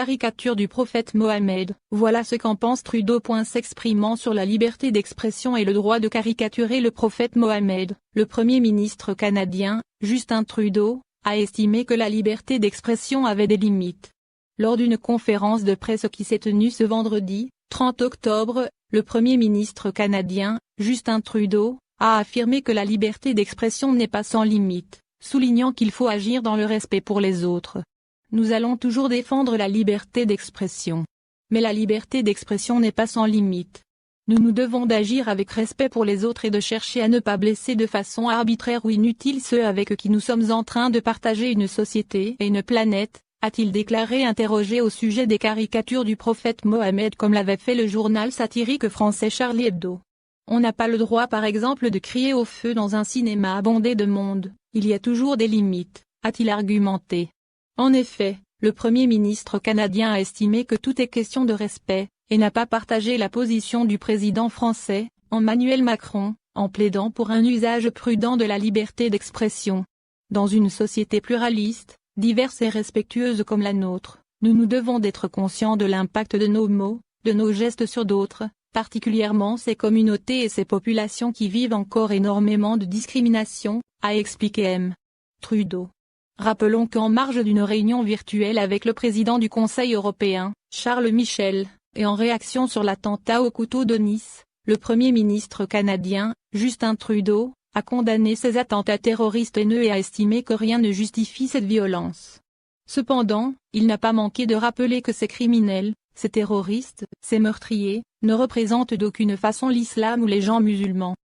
caricature du prophète Mohammed. Voilà ce qu'en pense Trudeau. S'exprimant sur la liberté d'expression et le droit de caricaturer le prophète Mohammed, le Premier ministre canadien, Justin Trudeau, a estimé que la liberté d'expression avait des limites. Lors d'une conférence de presse qui s'est tenue ce vendredi, 30 octobre, le Premier ministre canadien, Justin Trudeau, a affirmé que la liberté d'expression n'est pas sans limite, soulignant qu'il faut agir dans le respect pour les autres. Nous allons toujours défendre la liberté d'expression. Mais la liberté d'expression n'est pas sans limite. Nous devons d'agir avec respect pour les autres et de chercher à ne pas blesser de façon arbitraire ou inutile ceux avec qui nous sommes en train de partager une société et une planète, a-t-il déclaré interrogé au sujet des caricatures du prophète Mohammed comme l'avait fait le journal satirique français Charlie Hebdo. On n'a pas le droit par exemple de crier au feu dans un cinéma bondé de monde, il y a toujours des limites, a-t-il argumenté. En effet, le Premier ministre canadien a estimé que tout est question de respect, et n'a pas partagé la position du président français, Emmanuel Macron, en plaidant pour un usage prudent de la liberté d'expression. Dans une société pluraliste, diverse et respectueuse comme la nôtre, nous devons d'être conscients de l'impact de nos mots, de nos gestes sur d'autres, particulièrement ces communautés et ces populations qui vivent encore énormément de discrimination, a expliqué M. Trudeau. Rappelons qu'en marge d'une réunion virtuelle avec le président du Conseil européen, Charles Michel, et en réaction sur l'attentat au couteau de Nice, le Premier ministre canadien, Justin Trudeau, a condamné ces attentats terroristes haineux et a estimé que rien ne justifie cette violence. Cependant, il n'a pas manqué de rappeler que ces criminels, ces terroristes, ces meurtriers, ne représentent d'aucune façon l'islam ou les gens musulmans.